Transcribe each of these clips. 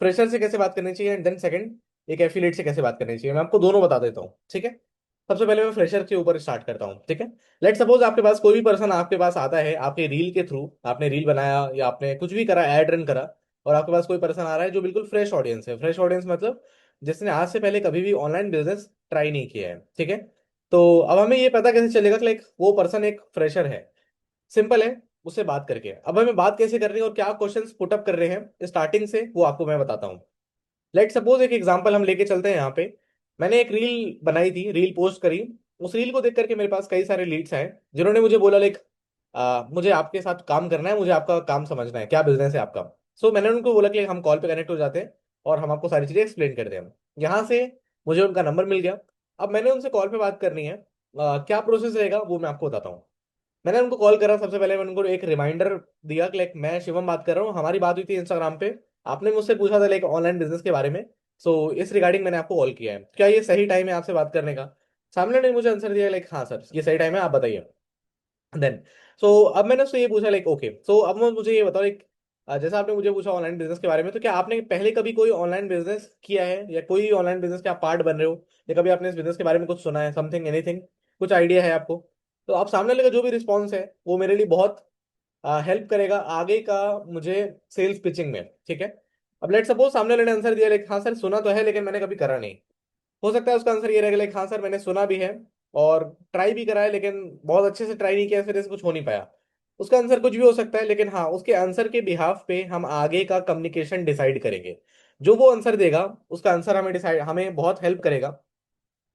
Fresher से कैसे बात करनी चाहिए, एंड देन सेकंड एक एफिलिएट से कैसे बात करनी चाहिए। मैं आपको दोनों बता देता हूँ, ठीक है। सबसे पहले मैं फ्रेशर के ऊपर स्टार्ट करता हूँ, ठीक है। लेट सपोज आपके पास कोई भी पर्सन आपके पास आता है, आपके रील के थ्रू, आपने रील बनाया या आपने कुछ भी करा, ऐड रन करा, और आपके पास कोई पर्सन आ रहा है जो बिल्कुल फ्रेश ऑडियंस है। फ्रेश ऑडियंस मतलब जिसने आज से पहले कभी भी ऑनलाइन बिजनेस ट्राई नहीं किया है, ठीक है। तो अब हमें ये पता कैसे चलेगा कि लाइक वो पर्सन एक फ्रेशर है? सिंपल है, उससे बात करके। अब हमें बात कैसे करनी है और क्या क्वेश्चंस पुटअप कर रहे हैं स्टार्टिंग से, वो आपको मैं बताता हूँ। लेट सपोज एक एग्जांपल हम लेके चलते हैं यहाँ पे। मैंने एक रील बनाई थी, रील पोस्ट करी। उस रील को देख करके मेरे पास कई सारे लीड्स आए जिन्होंने मुझे बोला लाइक मुझे आपके साथ काम करना है, मुझे आपका काम समझना है, क्या बिजनेस है आपका। सो मैंने उनको बोला कि हम कॉल पे कनेक्ट हो जाते हैं और हम आपको सारी चीजें एक्सप्लेन करते हैं। यहाँ से मुझे उनका नंबर मिल गया। अब मैंने उनसे कॉल पे बात करनी है। क्या प्रोसेस रहेगा वो मैं आपको बताता हूँ। मैंने उनको कॉल करा, सबसे पहले मैंने उनको एक रिमाइंडर दिया कि लाइक मैं शिवम बात कर रहा हूँ, हमारी बात हुई थी इंस्टाग्राम पे, आपने मुझसे पूछा था लाइक ऑनलाइन बिजनेस के बारे में। सो इस रिगार्डिंग मैंने आपको कॉल किया है, क्या ये सही टाइम है आपसे बात करने का? सामने ने मुझे आंसर दिया लाइक हाँ सर ये सही टाइम है, आप बताइए। देन अब मैंने उससे ये पूछा लाइक ओके, अब मुझे ये बताओ लाइक जैसा आपने मुझे पूछा ऑनलाइन बिजनेस के बारे में, तो क्या आपने पहले कभी कोई ऑनलाइन बिजनेस किया है, या कोई ऑनलाइन बिजनेस के आप पार्ट बन रहे हो, या कभी आपने इस बिजनेस के बारे में कुछ सुना है, समथिंग एनीथिंग, कुछ आइडिया है आपको? तो आप सामने वाले का जो भी रिस्पॉन्स है वो मेरे लिए बहुत हेल्प करेगा आगे का मुझे सेल्स पिचिंग में, ठीक है। अब लेट सपोज सामने वाले ने आंसर दिया लाइक हाँ सर सुना तो है लेकिन मैंने कभी करा नहीं। हो सकता है उसका आंसर ये रहेगा लाइक हाँ सर मैंने सुना भी है और ट्राई भी करा है लेकिन बहुत अच्छे से ट्राई नहीं किया, फिर ऐसे कुछ हो नहीं पाया। उसका आंसर कुछ भी हो सकता है, लेकिन हाँ उसके आंसर के बिहाफ पे हम आगे का कम्युनिकेशन डिसाइड करेंगे। जो वो आंसर देगा उसका आंसर हमें डिसाइड, हमें बहुत हेल्प करेगा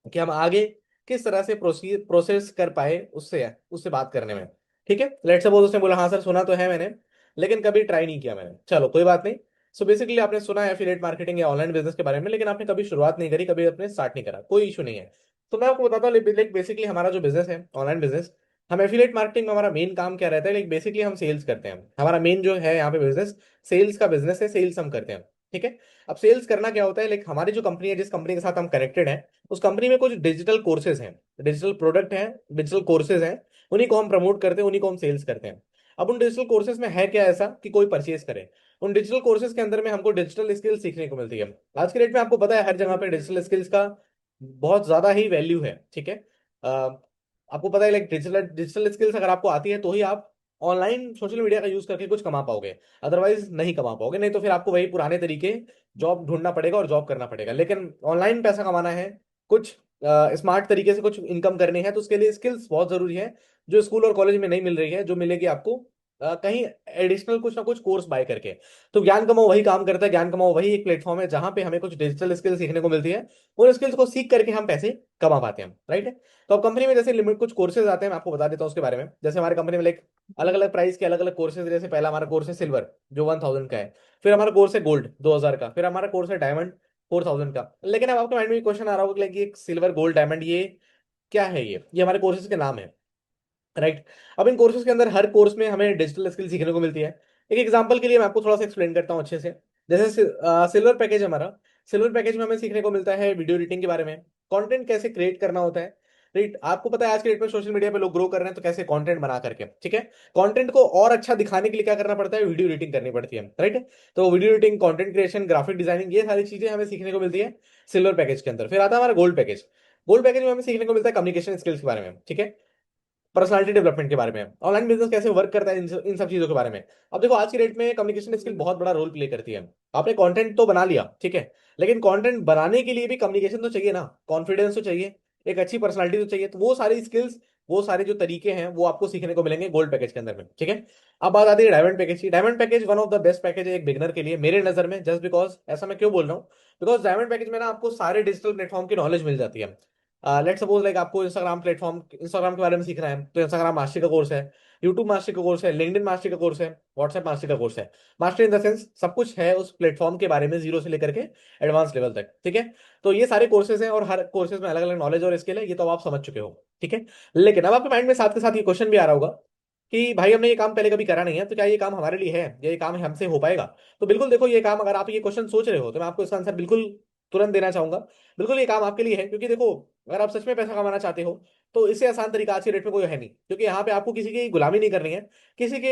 कि हम आगे किस तरह से प्रोसेस कर पाए उससे उससे बात करने में। ठीक है, लेट सपोज उसने बोला हाँ सर सुना तो है मैंने लेकिन कभी ट्राई नहीं किया मैंने, चलो कोई बात नहीं। सो बेसिकली आपने सुना है एफिलिएट मार्केटिंग या ऑनलाइन बिजनेस के बारे में, लेकिन आपने कभी शुरुआत नहीं करी, कभी आपने स्टार्ट नहीं करा, कोई इशू नहीं है। तो मैं आपको बताता हूँ लाइक बेसिकली हमारा जो बिजनेस है ऑनलाइन बिजनेस, हम एफिलिएट मार्केटिंग में हमारा मेन काम क्या रहता है, लाइक बेसिकली हम सेल्स करते हैं। हमारा मेन जो है यहाँ पे बिजनेस सेल्स का बिजनेस है, सेल्स हम करते हैं। ठीक है। अब सेल्स करना क्या होता है, लाइक हमारी जो कंपनी है, जिस कंपनी के साथ हम कनेक्टेड हैं, उस कंपनी में कुछ डिजिटल कोर्सेज हैं, डिजिटल प्रोडक्ट हैं, डिजिटल कोर्सेज हैं। उन्हीं को हम प्रमोट करते हैं, उन्हीं को हम सेल्स करते हैं। अब उन डिजिटल कोर्सेज में है क्या ऐसा कि कोई परचेज करे? उन डिजिटल कोर्सेज के अंदर में हमको डिजिटल स्किल्स सीखने को मिलती है। आज के डेट में आपको पता है हर जगह पे डिजिटल स्किल्स का बहुत ज्यादा ही वैल्यू है, ठीक है। आपको पता है लाइक डिजिटल डिजिटल स्किल्स अगर आपको आती है तो ही आप ऑनलाइन सोशल मीडिया का यूज करके कुछ कमा पाओगे, अदरवाइज नहीं कमा पाओगे। नहीं तो फिर आपको वही पुराने तरीके जॉब ढूंढना पड़ेगा और जॉब करना पड़ेगा। लेकिन ऑनलाइन पैसा कमाना है, कुछ स्मार्ट तरीके से कुछ इनकम करनी है, तो उसके लिए स्किल्स बहुत जरूरी है जो स्कूल और कॉलेज में नहीं मिल रही है, जो मिलेगी आपको कहीं एडिशनल कुछ ना कुछ कोर्स बाय करके। तो ज्ञान कमाओ वही काम करता है, ज्ञान कमाओ वही एक प्लेटफॉर्म है जहां पे हमें कुछ डिजिटल स्किल्स सीखने को मिलती है। उन स्किल्स को सीख करके हम पैसे कमा पाते हैं, राइट है। तो अब कंपनी में जैसे लिमिट कुछ कोर्सेज आते हैं, मैं आपको बता देता हूँ उसके बारे में। जैसे हमारे कंपनी में लाइक अलग अलग प्राइस के अलग अलग कोर्सेज, जैसे पहला हमारा कोर्स है सिल्वर जो 1000 का है, फिर हमारा कोर्स है गोल्ड 2000 का, फिर हमारा कोर्स है डायमंड 4000 का। लेकिन अब आपके माइंड में क्वेश्चन आ रहा होगा कि सिल्वर गोल्ड डायमंड ये क्या है? ये हमारे कोर्सेज के नाम है, राइट। अब इन कोर्सेज के अंदर हर कोर्स में हमें डिजिटल स्किल सीखने को मिलती है। एक एग्जांपल के लिए मैं आपको थोड़ा सा एक्सप्लेन करता हूँ अच्छे से। जैसे सिल्वर पैकेज हमारा, सिल्वर पैकेज में हमें सीखने को मिलता है वीडियो एडिटिंग के बारे में, कंटेंट कैसे क्रिएट करना होता है, राइट। आपको पता है आज के डेट में सोशल मीडिया पे लोग ग्रो कर रहे हैं, तो कैसे कंटेंट बना करके, ठीक है। कंटेंट को और अच्छा दिखाने के लिए क्या करना पड़ता है, वीडियो एडिटिंग करनी पड़ती है, राइट। तो video editing, content creation, graphic designing, ये सारी चीजें हमें सीखने को मिलती है सिल्वर पैकेज के अंदर। फिर आता है हमारा गोल्ड पैकेज। गोल्ड पैकेज में हमें सीखने को मिलता है कम्युनिकेशन स्किल्स के बारे में, ठीक है, पर्सनालिटी डेवलपमेंट के बारे में, ऑनलाइन बिजनेस कैसे वर्क करता है, इन सब चीजों के बारे में। अब देखो आज की डेट में कम्युनिकेशन स्किल बहुत बड़ा रोल प्ले करती है। आपने कंटेंट तो बना लिया, ठीक है, लेकिन कंटेंट बनाने के लिए भी कम्युनिकेशन तो चाहिए ना, कॉन्फिडेंस तो चाहिए, एक अच्छी पर्सनालिटी तो चाहिए। तो वो सारी स्किल्स, वो सारे जो तरीके हैं वो आपको सीखने को मिलेंगे गोल्ड पैकेज के अंदर में, ठीक है। अब बात आती है डायमंड पैकेज की। Diamond package one of the best package है एक बिगनर के लिए मेरे नजर में, जस्ट बिकॉज ऐसा मैं क्यों बोल रहा हूँ, बिकॉज डायमंड पैकेज में ना आपको सारे डिजिटल प्लेटफॉर्म की नॉलेज मिल जाती है। लेट सपोज लाइक आपको इंस्टाग्राम के बारे में सीखना है, तो इंस्टाग्राम मास्टरी का कोर्स है, यूट्यूब मास्टरी का कोर्स है, लिंक्डइन मास्टरी का कोर्स है, व्हाट्सएप मास्टरी का कोर्स है। मास्टरी इन द सेंस सब कुछ है उस प्लेटफॉर्म के बारे में, जीरो से लेकर के एडवांस लेवल तक, ठीक है। तो ये सारे कोर्सेज हैं और हर कोर्सेज में अलग अलग नॉलेज और स्किल है, ये तो अब आप समझ चुके हो, ठीक है। लेकिन अब आपके माइंड में साथ के साथ ये क्वेश्चन भी आ रहा होगा कि भाई हमने ये काम पहले कभी करा नहीं है, तो क्या ये काम हमारे लिए है, या ये काम हमसे हो पाएगा? तो बिल्कुल देखो, ये काम अगर आप ये क्वेश्चन सोच रहे हो तो मैं आपको इसका आंसर बिल्कुल तुरंत देना चाहूंगा। बिल्कुल ये काम आपके लिए है, क्योंकि देखो अगर आप सच में पैसा कमाना चाहते हो तो इससे आसान तरीका आज के डेट में कोई है नहीं, क्योंकि यहाँ पे आपको किसी की गुलामी नहीं करनी है, किसी के,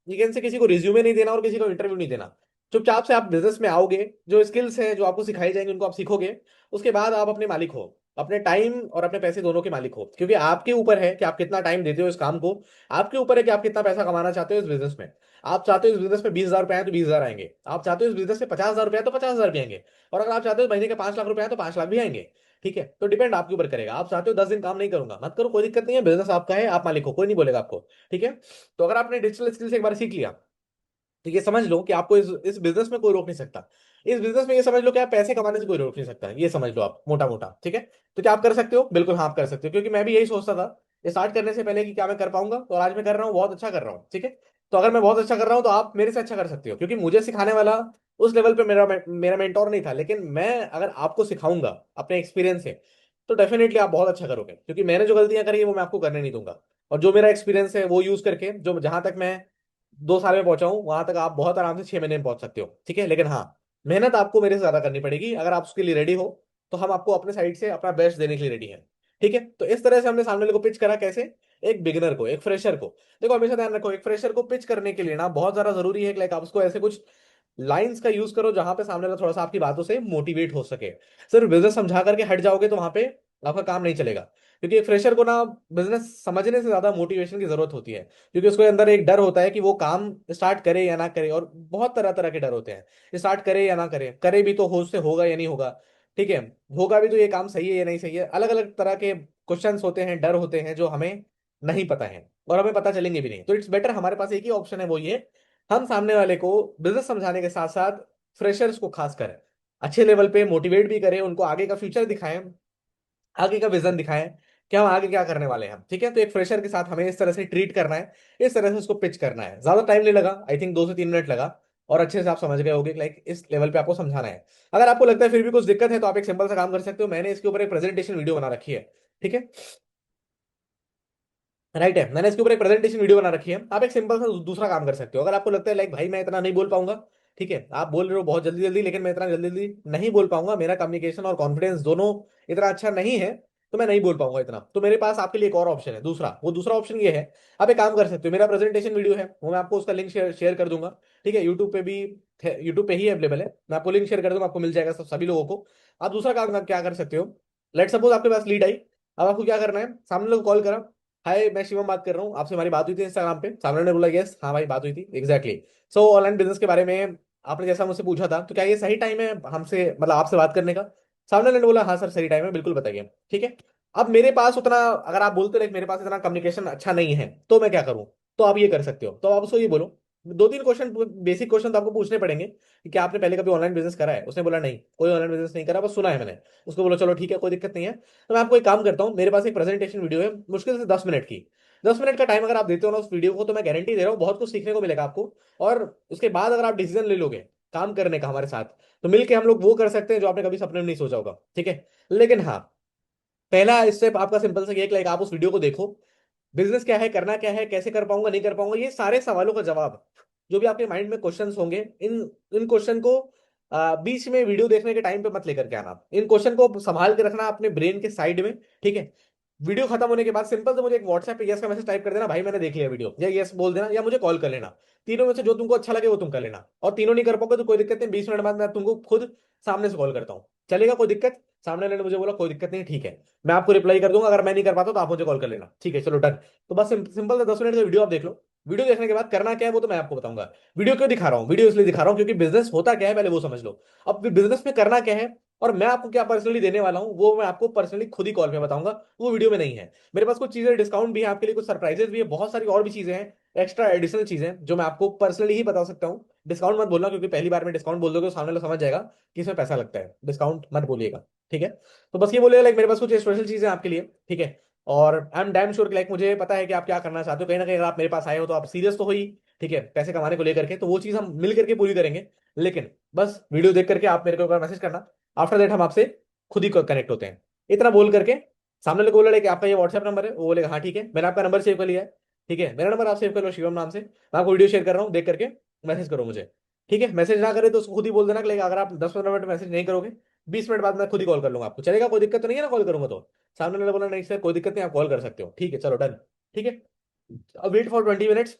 ये से किसी को रिज्यूमे नहीं देना और किसी को इंटरव्यू नहीं देना। चुपचाप से आप बिजनेस में आओगे, जो स्किल्स हैं जो आपको सिखाई जाएंगी उनको आप सीखोगे, उसके बाद आप अपने मालिक हो, अपने टाइम और अपने पैसे दोनों के मालिक हो, क्योंकि आपके ऊपर है कि आप कितना टाइम देते हो इस काम को, आपके ऊपर है कि आप कितना पैसा कमाना चाहते हो इस बिजनेस में। आप चाहते हो इस बिजनेस में 20,000 रुपए आए तो 20,000 आएंगे, आप चाहते हो इस बिजनेस में 50,000 रुपए आए तो 50,000 भी आएंगे, और अगर आप चाहते हो महीने के 5 लाख रुपए आए तो 5 लाख भी आएंगे। ठीक है, तो डिपेंड आपके ऊपर करेगा। आप चाहते हो 10 दिन काम नहीं करूंगा, मत करो, कोई दिक्कत नहीं है, बिजनेस आपका है, आप मालिक हो, कोई नहीं बोलेगा आपको। ठीक है, तो अगर आपने डिजिटल स्किल्स एक बार सीख लिया, तो ये समझ लो कि आपको इस बिजनेस में कोई रोक नहीं सकता। इस बिजनेस में ये समझ लो कि आप पैसे कमाने से कोई रोक नहीं सकता, ये समझ लो आप मोटा मोटा। ठीक है, तो क्या आप कर सकते हो? बिल्कुल हाँ, आप कर सकते हो, क्योंकि मैं भी यही सोचता था स्टार्ट करने से पहले कि क्या मैं कर पाऊंगा, और आज मैं कर रहा हूँ, बहुत अच्छा कर रहा हूँ। ठीक है, तो अगर मैं बहुत अच्छा कर रहा हूँ तो आप मेरे से अच्छा कर सकते हो, क्योंकि मुझे सिखाने वाला उस लेवल पे मेरा मेरा मेंटोर नहीं था, लेकिन मैं अगर आपको सिखाऊंगा अपने एक्सपीरियंस से, तो डेफिनेटली आप बहुत अच्छा करोगे, क्योंकि मैंने जो गलतियां करी है वो मैं आपको करने नहीं दूंगा। और जो मेरा एक्सपीरियंस है वो यूज करके, जो जहां तक मैं 2 साल में पहुंचा हूं, वहां तक आप बहुत आराम से 6 महीने में पहुंच सकते हो। ठीक है, लेकिन हाँ, मेहनत आपको मेरे से ज्यादा करनी पड़ेगी। अगर आप उसके लिए रेडी हो, तो हम आपको अपने साइड से अपना बेस्ट देने के लिए रेडी हैं। ठीक है, तो इस तरह से हमने सामने वाले को पिच करा कैसे, एक बिगिनर को, एक फ्रेशर को। देखो हमेशा ध्यान रखो, एक फ्रेशर को पिच करने के लिए ना बहुत ज्यादा जरूरी है कि लाइक आप उसको ऐसे कुछ लाइंस का यूज करो जहां पे सामने वाला थोड़ा सा आपकी बातों से मोटिवेट हो सके। सिर्फ बिजनेस समझा करके हट जाओगे तो वहां पे आपका काम नहीं चलेगा, क्योंकि एक फ्रेशर को ना बिजनेस समझने से ज्यादा मोटिवेशन की जरूरत होती है, क्योंकि उसके अंदर एक डर होता है कि वो काम स्टार्ट करे या ना करे, और बहुत तरह तरह के डर होते हैं, स्टार्ट करे या ना करे, करे भी तो होश से होगा या नहीं होगा। ठीक है, होगा भी तो ये काम सही है या नहीं सही है, अलग अलग तरह के क्वेश्चंस होते हैं, डर होते हैं जो हमें नहीं पता है, और हमें पता चलेंगे भी नहीं। तो इट्स बेटर, हमारे पास एक ही ऑप्शन है, वो ये, हम सामने वाले को बिजनेस समझाने के साथ साथ फ्रेशर्स को खास कर अच्छे लेवल पे मोटिवेट भी करें, उनको आगे का फ्यूचर दिखाएं, आगे का विजन दिखाएं कि हम आगे क्या करने वाले हैं हम। ठीक है, तो एक फ्रेशर के साथ हमें इस तरह से ट्रीट करना है, इस तरह से उसको पिच करना है। ज्यादा टाइम नहीं लगा, आई थिंक 2 से 3 मिनट लगा, और अच्छे से आप समझ गए होगे लाइक इस लेवल पे आपको समझाना है। अगर आपको लगता है फिर भी कुछ दिक्कत है, तो आप एक सिंपल सा काम कर सकते हो, मैंने इसके ऊपर एक प्रेजेंटेशन वीडियो बना रखी है। ठीक है, राइट है, मैंने इसके ऊपर एक प्रेजेंटेशन वीडियो बना रखी है। आप एक सिंपल सा दूसरा काम कर सकते हो, अगर आपको लगता है लाइक भाई मैं इतना नहीं बोल पाऊंगा, ठीक है, आप बोल रहे हो बहुत जल्दी जल्दी, लेकिन मैं इतना जल्दी जल्दी नहीं बोल पाऊंगा, मेरा कम्युनिकेशन और कॉन्फिडेंस दोनों इतना अच्छा नहीं है, तो मैं नहीं बोल पाऊंगा इतना, तो मेरे पास आपके लिए एक और ऑप्शन है दूसरा। वो दूसरा ऑप्शन ये है, आप एक काम कर सकते हो, मेरा प्रेजेंटेशन वीडियो है वो मैं आपको उसका लिंक शेयर कर दूंगा। ठीक है, यूट्यूब पे भी, यूट्यूब पे ही अवेलेबल है, मैं आपको लिंक शेयर कर दूंगा, आपको मिल जाएगा सब सभी लोगों को। आप दूसरा काम आप क्या कर सकते हो, लेट सपोज आपके पास लीड आई, अब आपको क्या करना है, सामने लोग कॉल करा, हाय मैं शिवम बात कर रहा हूँ, आपसे हमारी बात हुई थी इंस्टाग्राम पे। सामने ने बोला यस हाँ भाई बात हुई थी, एग्जैक्टली। सो ऑनलाइन बिजनेस के बारे में आपने जैसा मुझसे पूछा था, तो क्या ये सही टाइम है हमसे, मतलब आपसे बात करने का? सामने ने बोला हाँ सर सही टाइम है, बिल्कुल बताइए। ठीक है, अब मेरे पास उतना, अगर आप बोलते रहे मेरे पास इतना कम्युनिकेशन अच्छा नहीं है, तो मैं क्या करूँ? तो आप ये कर सकते हो, तो आप उसको ये बोलो, 2-3 क्वेश्चन, बेसिक क्वेश्चन तो आपको पूछने पड़ेंगे कि क्या आपने पहले कभी ऑनलाइन बिजनेस करा है? उसने बोला नहीं, कोई ऑनलाइन बिजनेस नहीं करा, बस सुना है मैंने। उसको बोलो चलो ठीक है, कोई दिक्कत नहीं है, तो मैं आपको एक काम करता हूँ, मेरे पास एक प्रेजेंटेशन वीडियो है मुश्किल से 10 मिनट की, 10 मिनट का टाइम अगर आप देते हो ना उस वीडियो को, तो मैं गारंटी दे रहा हूँ बहुत कुछ सीखने को मिलेगा आपको। और उसके बाद अगर आप डिसीजन ले लोगे काम करने का हमारे साथ, तो मिलके हम लोग वो कर सकते हैं जो आपने कभी सपने में नहीं सोचा होगा। ठीक है, लेकिन हाँ, पहला स्टेप आपका सिंपल सा ये है कि लाइक आप उस वीडियो को देखो, बिजनेस क्या है, करना क्या है, कैसे कर पाऊंगा, नहीं कर पाऊंगा, ये सारे सवालों का जवाब, जो भी आपके माइंड में क्वेश्चंस होंगे, इन इन क्वेश्चन को बीच में वीडियो देखने के टाइम पे मत लेकर के आना, इन क्वेश्चन को संभाल के रखना अपने ब्रेन के साइड में। ठीक है, वीडियो खत्म होने के बाद सिंपल से मुझे एक व्हाट्सएप पे यस का मैसेज टाइप कर देना, भाई मैंने देख लिया वीडियो, या यस बोल देना, या मुझे कॉल कर लेना। तीनों में से जो तुमको अच्छा लगे वो तुम कर लेना, और तीनों नहीं कर पाओगे तो कोई दिक्कत नहीं, 20 मिनट बाद मैं तुमको खुद सामने से कॉल करता हूँ, चलेगा? कोई दिक्कत? सामने वाले ने मुझे बोला कोई दिक्कत नहीं, ठीक है, मैं आपको रिप्लाई कर दूंगा, अगर मैं नहीं कर पाता तो आप मुझे कॉल कर लेना। ठीक है, चलो डन। तो बस सिंपल से 10 मिनट का वीडियो आप देख लो, वीडियो देखने के बाद करना क्या है वो तो मैं आपको बताऊंगा। वीडियो क्यों दिखा रहा हूँ? वीडियो इसलिए दिखा रहा हूँ क्योंकि बिजनेस होता क्या है पहले वो समझ लो। अब बिजनेस में करना क्या है, और मैं आपको क्या पर्सनली देने वाला हूँ, वो मैं आपको पर्सनली खुद ही कॉल पे बताऊंगा, वो वीडियो में नहीं है। मेरे पास कुछ चीजें डिस्काउंट भी है आपके लिए, कुछ सरप्राइजेस भी है, बहुत सारी और भी चीजें हैं, एक्स्ट्रा एडिशनल चीजें जो मैं आपको पर्सनली ही बता सकता हूँ। डिस्काउंट मत बोलना, क्योंकि पहली बार में डिस्काउंट बोल दोगे तो सामने वाला समझ जाएगा कि इसमें पैसा लगता है, डिस्काउंट मत बोलिएगा। ठीक है, तो बस ये बोलिएगा लाइक मेरे पास कुछ स्पेशल चीजें हैं आपके लिए। ठीक है, और I am damn sure like मुझे पता है कि आप क्या करना चाहते हो, कहीं ना कहीं अगर आप मेरे पास आए हो तो आप सीरियस तो हो ही। ठीक है, पैसे कमाने को लेकर के, तो वो चीज हम मिल करके पूरी करेंगे। लेकिन बस वीडियो देख करके आप मेरे को एक बार मैसेज करना, आफ्टर दैट हम आपसे खुद ही कनेक्ट होते हैं। इतना बोल करके सामने वाले को बोला कि आपका ये व्हाट्सएप नंबर है, वो बोलेगा हाँ ठीक है, मैंने आपका नंबर सेव कर लिया है। ठीक है, मेरा नंबर आप सेव कर लो शिवम नाम से, मैं आपको वीडियो शेयर कर रहा हूँ, देख करके मैसेज करो मुझे। ठीक है, मैसेज ना करे तो उसको खुद ही बोल देना कि like, अगर आप 10-15 मिनट मैसेज नहीं करोगे, 20 मिनट बाद मैं खुद ही कॉल कर लूंगा आपको, चलेगा? कोई दिक्कत तो नहीं है ना कॉल करूंगा तो? सामने वाला बोला नहीं सर कोई दिक्कत नहीं, आप कॉल कर सकते हो। ठीक है, चलो डन। ठीक है, अब वेट फॉर 20 मिनट्स,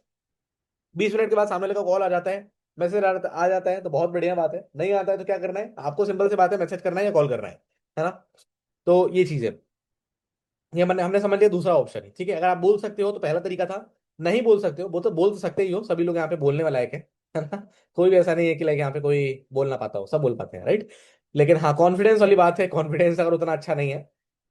20 मिनट के बाद सामने वाले का कॉल आ जाता है, मैसेज आ जाता है तो बहुत बढ़िया बात है, नहीं आता है तो क्या करना है आपको, सिंपल सी बात है, मैसेज करना है या कॉल करना है ना। तो ये चीज है। ये मैंने हमने समझ लिया दूसरा ऑप्शन है, ठीक है। अगर आप बोल सकते हो तो पहला तरीका था, नहीं बोल सकते हो वो तो बोल तो सकते ही हो, सभी लोग यहाँ पे बोलने वाला है ना। कोई भी ऐसा नहीं है कि लाइक यहाँ पे कोई बोल ना पाता हो, सब बोल पाते हैं, राइट। लेकिन हाँ, कॉन्फिडेंस वाली बात है, कॉन्फिडेंस अगर उतना अच्छा नहीं है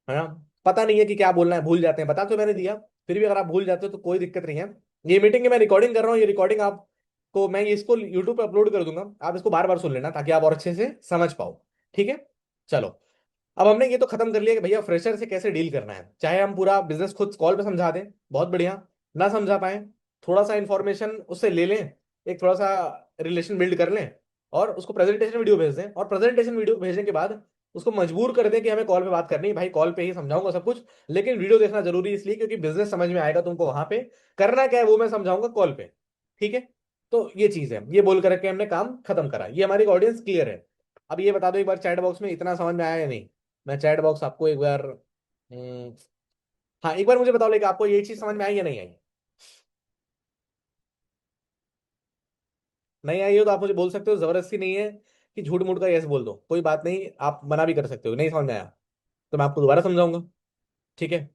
ना, पता नहीं है कि क्या बोलना है, भूल जाते हैं, बता तो मैंने दिया, फिर भी अगर आप भूल जाते हो तो कोई दिक्कत नहीं है। ये मीटिंग की मैं रिकॉर्डिंग कर रहा हूँ, ये रिकॉर्डिंग आपको मैं इसको यूट्यूब पे अपलोड कर दूंगा, आप इसको बार बार सुन लेना ताकि आप और अच्छे से समझ पाओ, ठीक है। चलो, अब हमने ये तो खत्म कर लिया कि भैया फ्रेशर से कैसे डील करना है, चाहे हम पूरा बिजनेस खुद कॉल पे समझा दें, बहुत बढ़िया, ना समझा पाए थोड़ा सा इंफॉर्मेशन उससे ले लें, एक थोड़ा सा रिलेशन बिल्ड कर लें, और उसको प्रेजेंटेशन वीडियो भेज दें, और प्रेजेंटेशन वीडियो भेजने के बाद उसको मजबूर कर दें कि हमें कॉल पे बात करनी है, भाई कॉल पे ही समझाऊंगा सब कुछ, लेकिन वीडियो देखना जरूरी है इसलिए क्योंकि बिजनेस समझ में आएगा तुमको वहां पे, करना क्या है वो मैं समझाऊंगा कॉल पे, ठीक है। तो ये चीज है, ये बोल करके हमने काम खत्म करा, ये हमारी ऑडियंस क्लियर है। अब ये बता दो एक बार चैट बॉक्स में इतना समझ में आया या नहीं। मैं चैट बॉक्स आपको एक बार हाँ एक बार मुझे बताओ लेकिन आपको ये चीज समझ में आई या नहीं आई। नहीं आई हो तो आप मुझे बोल सकते हो, जबरदस्ती नहीं है कि झूठ मूठ का यस बोल दो, कोई बात नहीं, आप मना भी कर सकते हो, नहीं समझ में आया तो मैं आपको दोबारा समझाऊंगा, ठीक है।